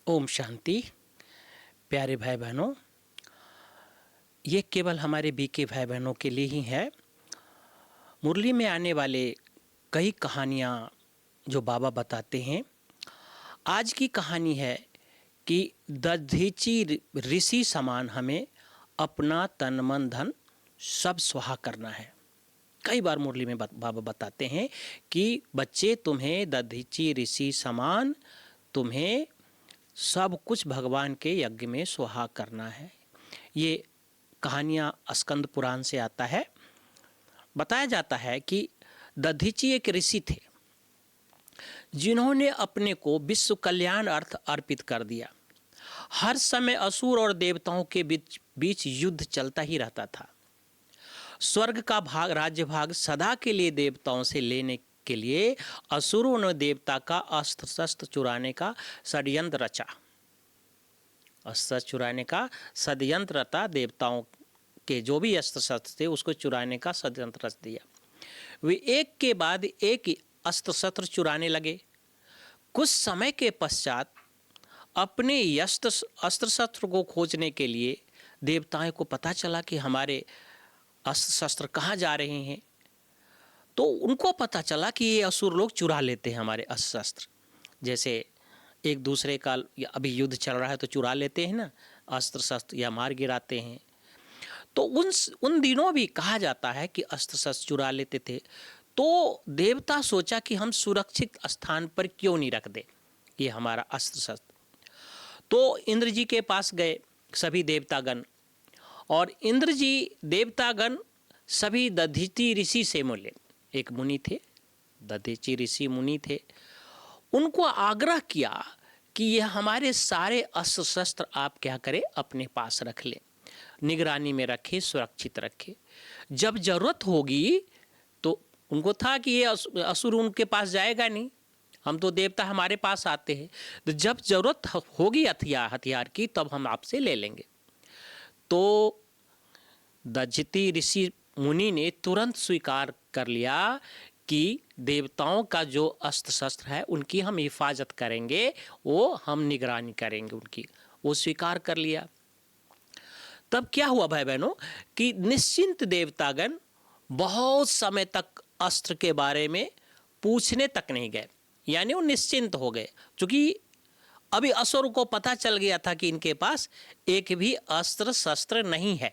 ओम शांति। प्यारे भाई बहनों, ये केवल हमारे बीके भाई बहनों के लिए ही है। मुरली में आने वाले कई कहानियाँ जो बाबा बताते हैं, आज की कहानी है कि दधीची ऋषि समान हमें अपना तन मन धन सब स्वाहा करना है। कई बार मुरली में बाबा बताते हैं कि बच्चे, तुम्हें दधीची ऋषि समान तुम्हें सब कुछ भगवान के यज्ञ में स्वाहा करना है। ये कहानियाँ स्कंद पुराण से आता है। बताया जाता है कि दधीची एक ऋषि थे जिन्होंने अपने को विश्व कल्याण अर्थ अर्पित कर दिया। हर समय असुर और देवताओं के बीच युद्ध चलता ही रहता था। स्वर्ग का भाग, राज्य भाग सदा के लिए देवताओं से लेने के लिए असुरों ने देवता का अस्त्र शस्त्र चुराने का षड्यंत्र रचा। अस्त्र चुराने का षड्यंत्र रचा, देवताओं के जो भी अस्त्र शस्त्र थे उसको चुराने का षड्यंत्र रच दिया। वे एक के बाद एक अस्त्र शस्त्र चुराने लगे। कुछ समय के पश्चात अपने अस्त्र शस्त्र को खोजने के लिए देवताओं को पता चला कि हमारे अस्त्र शस्त्र कहाँ जा रहे हैं। तो उनको पता चला कि ये असुर लोग चुरा लेते हैं हमारे अस्त्र शस्त्र। जैसे एक दूसरे का अभी युद्ध चल रहा है तो चुरा लेते हैं ना अस्त्र शस्त्र, या मार गिराते हैं। तो उन दिनों भी कहा जाता है कि अस्त्र शस्त्र चुरा लेते थे। तो देवता सोचा कि हम सुरक्षित स्थान पर क्यों नहीं रख दे ये हमारा अस्त्र शस्त्र। तो इंद्र जी के पास गए सभी देवतागण, और इंद्र जी देवतागण सभी दधीची ऋषि से मिले। एक मुनि थे, दधीची ऋषि मुनि थे। उनको आग्रह किया कि यह हमारे सारे अस्त्र शस्त्र आप क्या करें, अपने पास रख लें, निगरानी में रखें, सुरक्षित रखें। जब जरूरत होगी तो उनको था कि ये असुर उनके पास जाएगा नहीं, हम तो देवता हमारे पास आते हैं, तो जब जरूरत होगी हथियार की तब हम आपसे ले लेंगे। तो दधीची ऋषि मुनि ने तुरंत स्वीकार कर लिया कि देवताओं का जो अस्त्र शस्त्र है उनकी हम हिफाजत करेंगे, वो हम निगरानी करेंगे उनकी। वो स्वीकार कर लिया। तब क्या हुआ भाई बहनों कि निश्चिंत देवतागण बहुत समय तक अस्त्र के बारे में पूछने तक नहीं गए, यानी वो निश्चिंत हो गए, क्योंकि अभी असुर को पता चल गया था कि इनके पास एक भी अस्त्र शस्त्र नहीं है।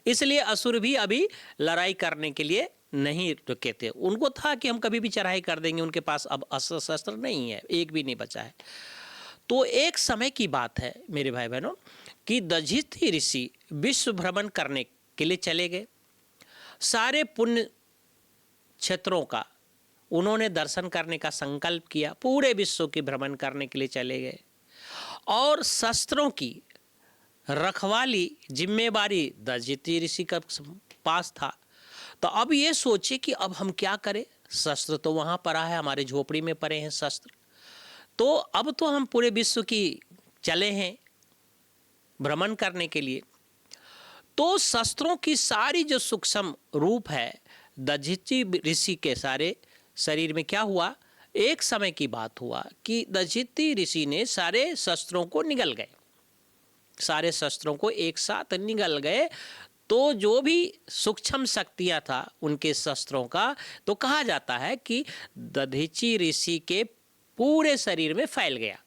इसलिए असुर भी अभी लड़ाई करने के लिए नहीं रुके थे। उनको था कि हम कभी भी चढ़ाई कर देंगे, उनके पास अब अस्त्र शस्त्र नहीं है, एक भी नहीं बचा है। तो एक समय की बात है मेरे भाई बहनों कि दधीची ऋषि विश्व भ्रमण करने के लिए चले गए। सारे पुण्य क्षेत्रों का उन्होंने दर्शन करने का संकल्प किया। पूरे विश्व की भ्रमण करने के लिए चले गए और शस्त्रों की रखवाली जिम्मेवारी दधीची ऋषि का पास था। तो अब ये सोचे कि अब हम क्या करें, शस्त्र तो वहाँ पड़ा है, हमारे झोपड़ी में पड़े हैं शस्त्र, तो अब तो हम पूरे विश्व की चले हैं भ्रमण करने के लिए। तो शस्त्रों की सारी जो सूक्ष्म रूप है दधीची ऋषि के सारे शरीर में क्या हुआ, एक समय की बात हुआ कि दधीची ऋषि ने सारे शस्त्रों को निगल गए, सारे शस्त्रों को एक साथ निगल गए। तो जो भी सूक्ष्म शक्तियाँ था उनके शस्त्रों का, तो कहा जाता है कि दधीची ऋषि के पूरे शरीर में फैल गया,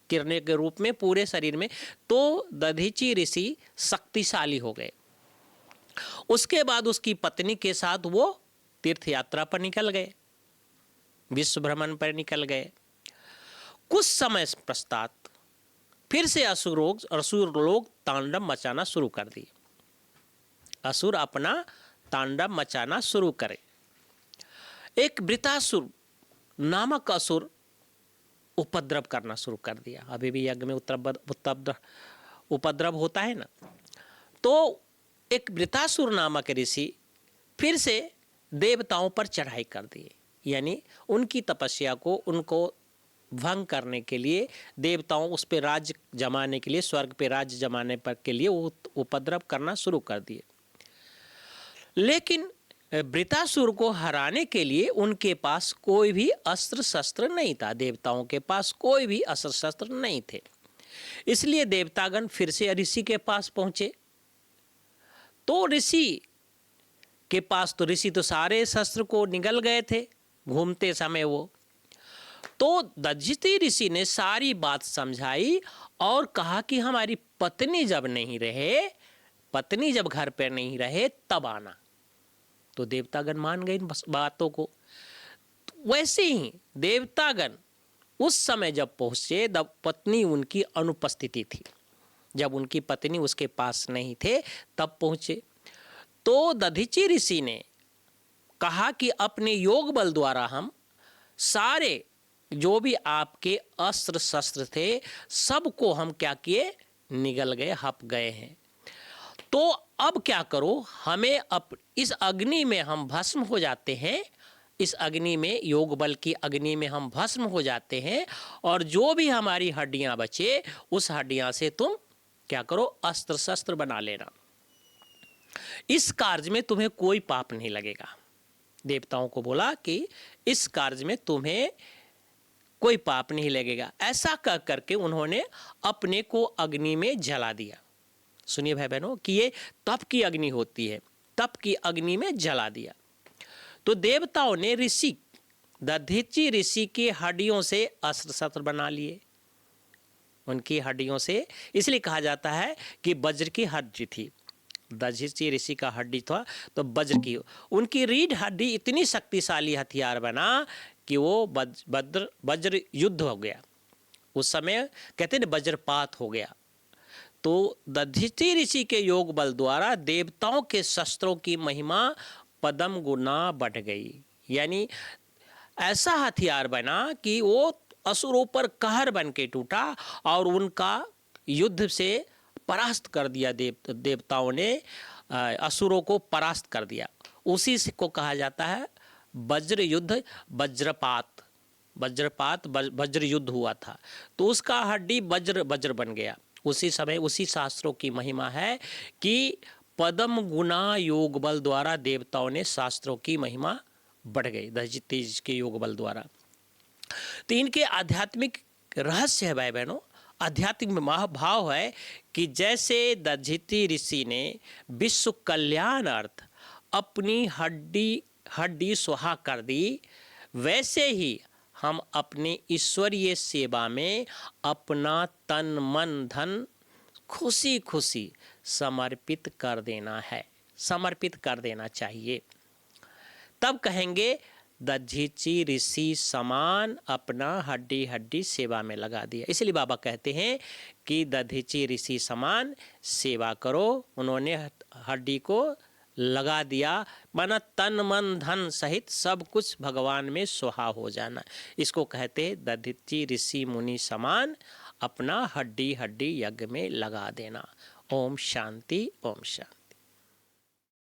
किरणें के रूप में पूरे शरीर में। तो दधीची ऋषि शक्तिशाली हो गए। उसके बाद उसकी पत्नी के साथ वो तीर्थ यात्रा पर निकल गए, विश्व भ्रमण पर निकल गए। कुछ समय पश्चात फिर से असुर लोग तांडव मचाना शुरू कर दिए। असुर अपना तांडव मचाना शुरू करे। एक वृतासुर नामक असुर उपद्रव करना शुरू कर दिया। अभी भी यज्ञ में उपद्रव होता है ना। तो एक वृतासुर नामक ऋषि फिर से देवताओं पर चढ़ाई कर दिए, यानी उनकी तपस्या को, उनको भंग करने के लिए, देवताओं उस पर राज्य जमाने के लिए, स्वर्ग पे राज्य जमाने पर के लिए वो उपद्रव करना शुरू कर दिए। लेकिन वृतासुर को हराने के लिए उनके पास कोई भी अस्त्र शस्त्र नहीं था, देवताओं के पास कोई भी अस्त्र शस्त्र नहीं थे। इसलिए देवतागण फिर से ऋषि के पास पहुंचे। तो ऋषि के पास तो ऋषि तो सारे शस्त्र को निगल गए थे घूमते समय वो। तो दधीचि ऋषि ने सारी बात समझाई और कहा कि हमारी पत्नी जब नहीं रहे, पत्नी जब घर पर नहीं रहे तब आना। तो देवतागण मान गए इन बातों को। वैसे ही देवतागण उस समय जब पहुंचे तब पत्नी उनकी अनुपस्थिति थी, जब उनकी पत्नी उसके पास नहीं थे तब पहुंचे। तो दधीचि ऋषि ने कहा कि अपने योग बल द्वारा हम सारे जो भी आपके अस्त्र शस्त्र थे सबको हम क्या किए, निगल गए, हप गए हैं। तो अब क्या करो, हमें इस अग्नि में हम भस्म हो जाते हैं, इस अग्नि में, योग बल की अग्नि में हम भस्म हो जाते हैं और जो भी हमारी हड्डियां बचे उस हड्डियां से तुम क्या करो, अस्त्र शस्त्र बना लेना। इस कार्य में तुम्हें कोई पाप नहीं लगेगा। देवताओं को बोला कि इस कार्य में तुम्हें कोई पाप नहीं लगेगा। ऐसा कह करके उन्होंने अपने को अग्नि में जला दिया। सुनिए भाई बहनों कि ये तप की अग्नि होती है, तप की अग्नि में जला दिया। तो देवताओं ने ऋषि दधीचि ऋषि की हड्डियों से अस्त्र शस्त्र बना लिए, उनकी हड्डियों से। इसलिए कहा जाता है कि वज्र की हड्डी थी, दधीचि ऋषि का हड्डी था तो वज्र की, उनकी रीढ़ हड्डी इतनी शक्तिशाली हथियार बना कि वो वज्र युद्ध हो गया। उस समय कहते हैं वज्रपात हो गया। तो दधीचि ऋषि के योग बल द्वारा देवताओं के शस्त्रों की महिमा पदम गुना बढ़ गई। यानी ऐसा हथियार बना कि वो असुरों पर कहर बन के टूटा और उनका युद्ध से परास्त कर दिया। देवताओं ने असुरों को परास्त कर दिया। उसी से को कहा जाता है वज्र युद्ध, वज्रपात। वज्रपात वज्र युद्ध हुआ था तो उसका हड्डी वज्र बन गया। उसी समय उसी शास्त्रों की महिमा है कि पदम गुना योग बल द्वारा देवताओं ने शास्त्रों की महिमा बढ़ गई दधीचि के योग बल द्वारा। तो इनके आध्यात्मिक रहस्य है भाई बहनों, आध्यात्मिक महाभाव है कि जैसे दधीचि ऋषि ने विश्व कल्याणार्थ अपनी हड्डी सुहा कर दी, वैसे ही हम अपने ईश्वरीय सेवा में अपना तन मन धन खुशी खुशी समर्पित कर देना है, समर्पित कर देना चाहिए। तब कहेंगे दधीचि ऋषि समान अपना हड्डी सेवा में लगा दिया। इसलिए बाबा कहते हैं कि दधीचि ऋषि समान सेवा करो। उन्होंने हड्डी को लगा दिया, माना तन मन धन सहित सब कुछ भगवान में सुहा हो जाना। इसको कहते दधीचि ऋषि मुनि समान अपना हड्डी यज्ञ में लगा देना। ओम शांति, ओम शांति।